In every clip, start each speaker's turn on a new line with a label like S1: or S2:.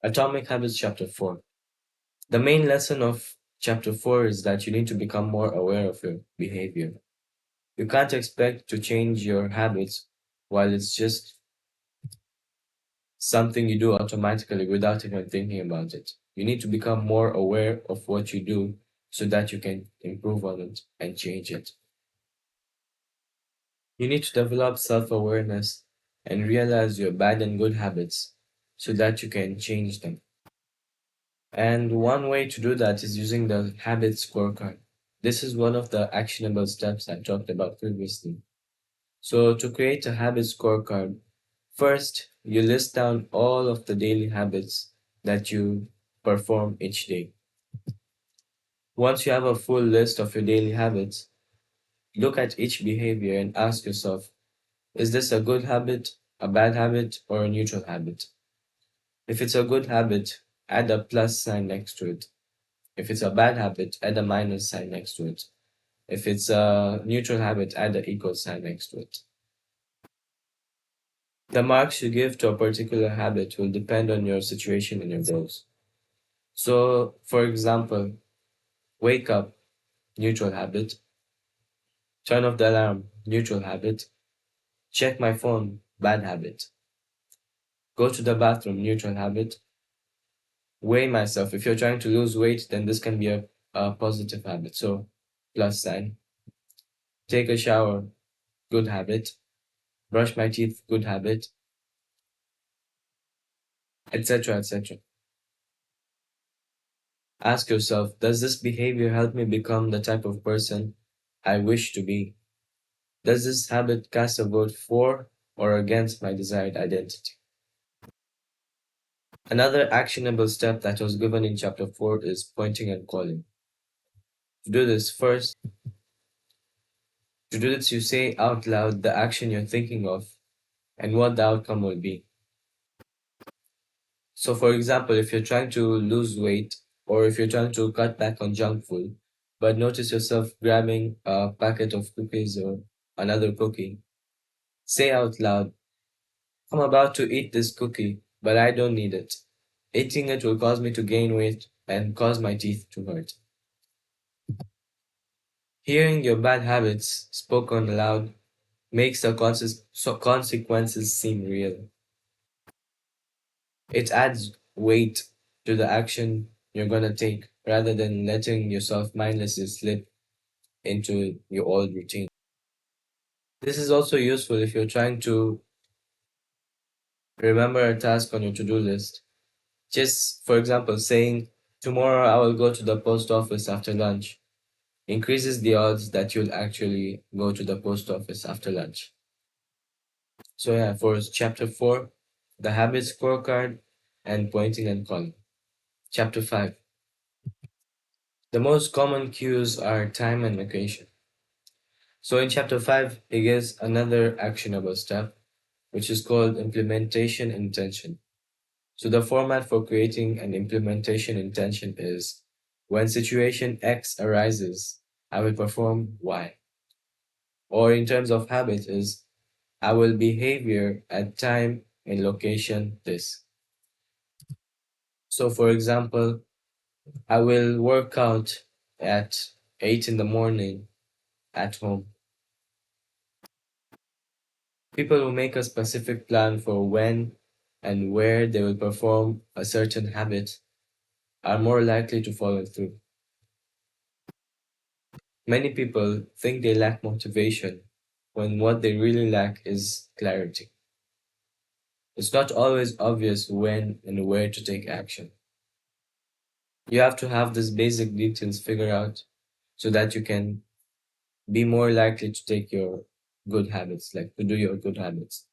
S1: Atomic Habits Chapter 4. The main lesson of Chapter 4 is that you need to become more aware of your behavior. You can't expect to change your habits while it's just something you do automatically without even thinking about it. You need to become more aware of what you do so that you can improve on it and change it. You need to develop self awareness and realize your bad and good habits so that you can change them. And one way to do that is using the Habits Scorecard. This is one of the actionable steps I talked about previously. So, to create a habit scorecard, first you list down all of the daily habits that you perform each day. Once you have a full list of your daily habits, look at each behavior and ask yourself, is this a good habit, a bad habit, or a neutral habit? If it's a good habit, add a plus sign next to it. If it's a bad habit, add a minus sign next to it. If it's a neutral habit, add an equal sign next to it. The marks you give to a particular habit will depend on your situation and your goals. So, for example, wake up, neutral habit, turn off the alarm, neutral habit, check my phone, bad habit, go to the bathroom, neutral habit, weigh myself. If you're trying to lose weight, then this can be a positive habit. So, plus sign. Take a shower, good habit. Brush my teeth, good habit, etc. etc. Ask yourself, does this behavior help me become the type of person I wish to be? Does this habit cast a vote for or against my desired identity? Another actionable step that was given in chapter 4 is pointing and calling. To do this, you say out loud the action you're thinking of and what the outcome will be. So, for example, if you're trying to lose weight or if you're trying to cut back on junk food, but notice yourself grabbing a packet of cookies or another cookie, say out loud, I'm about to eat this cookie, but I don't need it. Eating it will cause me to gain weight and cause my teeth to hurt. Hearing your bad habits spoken aloud makes the consequences seem real. It adds weight to the action you're going to take rather than letting yourself mindlessly slip into your old routine. This is also useful if you're trying to remember a task on your to do list. Just, for example, saying, tomorrow I will go to the post office after lunch increases the odds that you'll actually go to the post office after lunch. So, yeah, for chapter 4, the habit scorecard and pointing and calling. Chapter 5, the most common cues are time and location. So, in chapter 5, he gives another actionable step, which is called implementation intention. So the format for creating an implementation intention is when situation X arises, I will perform Y. Or in terms of habit is I will behavior at time and location this. So for example, I will work out at 8 in the morning at home. People who make a specific plan for when and where they will perform a certain habit are more likely to follow through. Many people think they lack motivation when what they really lack is clarity. It's not always obvious when and where to take action. You have to have these basic details figured out so that you can be more likely to take your good habits, like to do your good habits.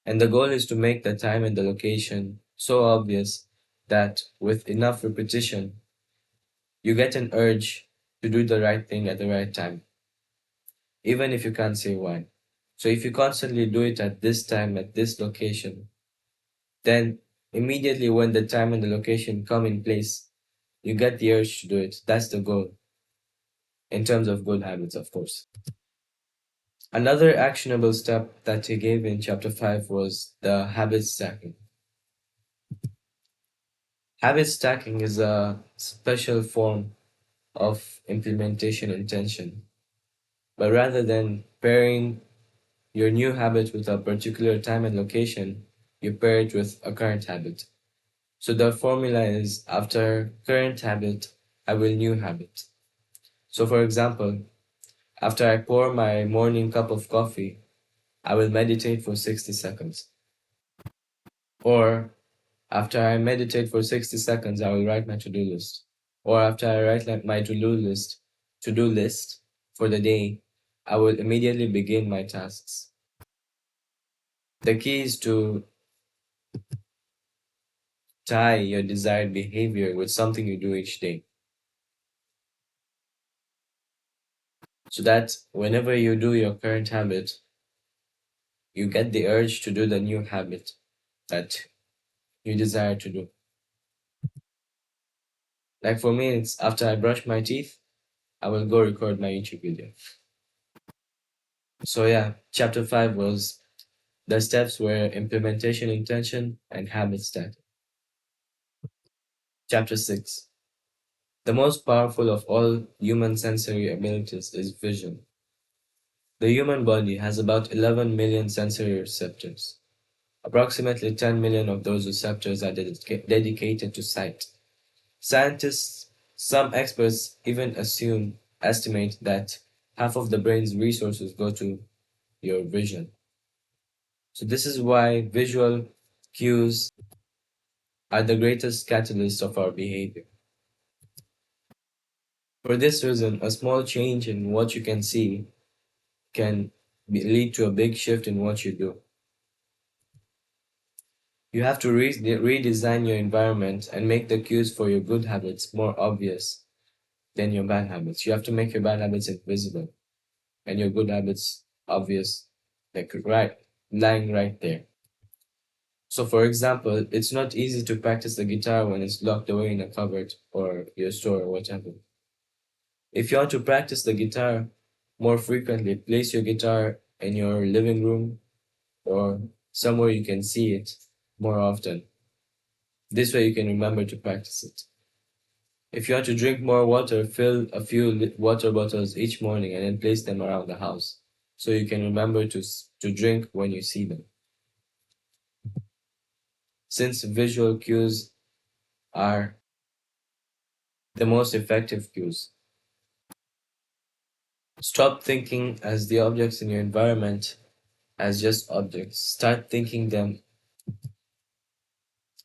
S1: And the goal is to make the time and the location so obvious that with enough repetition, you get an urge to do the right thing at the right time, even if you can't say why. So if you constantly do it at this time, at this location, then immediately when the time and the location come in place, you get the urge to do it. That's the goal in terms of good habits, of course. Another actionable step that he gave in chapter 5 was the habit stacking. Habit stacking is a special form of implementation intention, but rather than pairing your new habit with a particular time and location, you pair it with a current habit. So the formula is after current habit, I will new habit. So for example, after I pour my morning cup of coffee, I will meditate for 60 seconds. Or after I meditate for 60 seconds, I will write my to-do list. Or after I write my to-do list for the day, I will immediately begin my tasks. The key is to tie your desired behavior with something you do each day. So that whenever you do your current habit, you get the urge to do the new habit that you desire to do. Like for me, it's after I brush my teeth, I will go record my YouTube video. So yeah, chapter 5 was the steps were implementation intention and habit stack. Chapter 6. The most powerful of all human sensory abilities is vision. The human body has about 11 million sensory receptors. Approximately 10 million of those receptors are dedicated to sight. Scientists, some experts even estimate that half of the brain's resources go to your vision. So this is why visual cues are the greatest catalyst of our behavior. For this reason, a small change in what you can see can lead to a big shift in what you do. You have to redesign your environment and make the cues for your good habits more obvious than your bad habits. You have to make your bad habits invisible and your good habits obvious, like right, lying right there. So, for example, it's not easy to practice the guitar when it's locked away in a cupboard or your store or whatever. If you want to practice the guitar more frequently, place your guitar in your living room or somewhere you can see it more often. This way you can remember to practice it. If you want to drink more water, fill a few water bottles each morning and then place them around the house so you can remember to drink when you see them. Since visual cues are the most effective cues, stop thinking as the objects in your environment as just objects. Start thinking them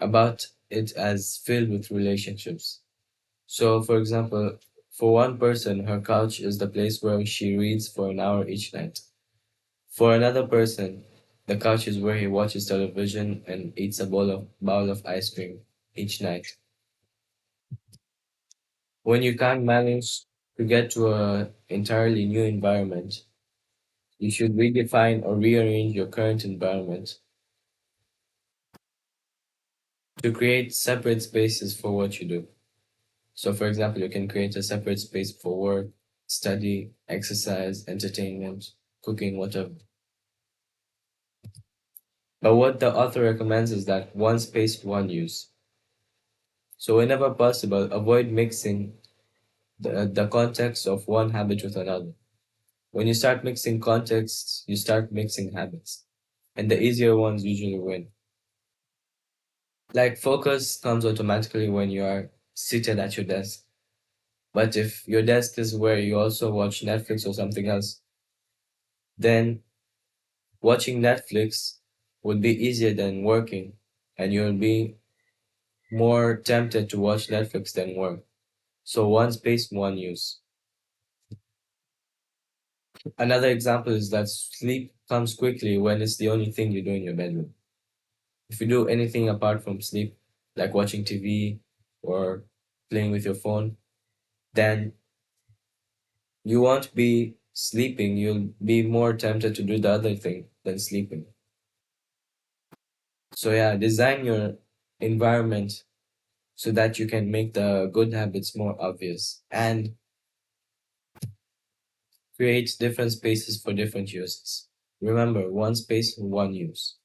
S1: about it as filled with relationships. So, for example, for one person, her couch is the place where she reads for an hour each night. For another person, the couch is where he watches television and eats a bowl of ice cream each night. When you can't manage to get to a entirely new environment, you should redefine or rearrange your current environment to create separate spaces for what you do. So, for example, you can create a separate space for work, study, exercise, entertainment, cooking, whatever. But what the author recommends is that one space, one use. So, whenever possible, avoid mixing the context of one habit with another. When you start mixing contexts, you start mixing habits. And the easier ones usually win. Like focus comes automatically when you are seated at your desk. But if your desk is where you also watch Netflix or something else, then watching Netflix would be easier than working, and you'll be more tempted to watch Netflix than work. So one space, one use. Another example is that sleep comes quickly when it's the only thing you do in your bedroom. If you do anything apart from sleep, like watching TV or playing with your phone, then you won't be sleeping. You'll be more tempted to do the other thing than sleeping. So yeah, design your environment so that you can make the good habits more obvious and create different spaces for different uses. Remember, one space, one use.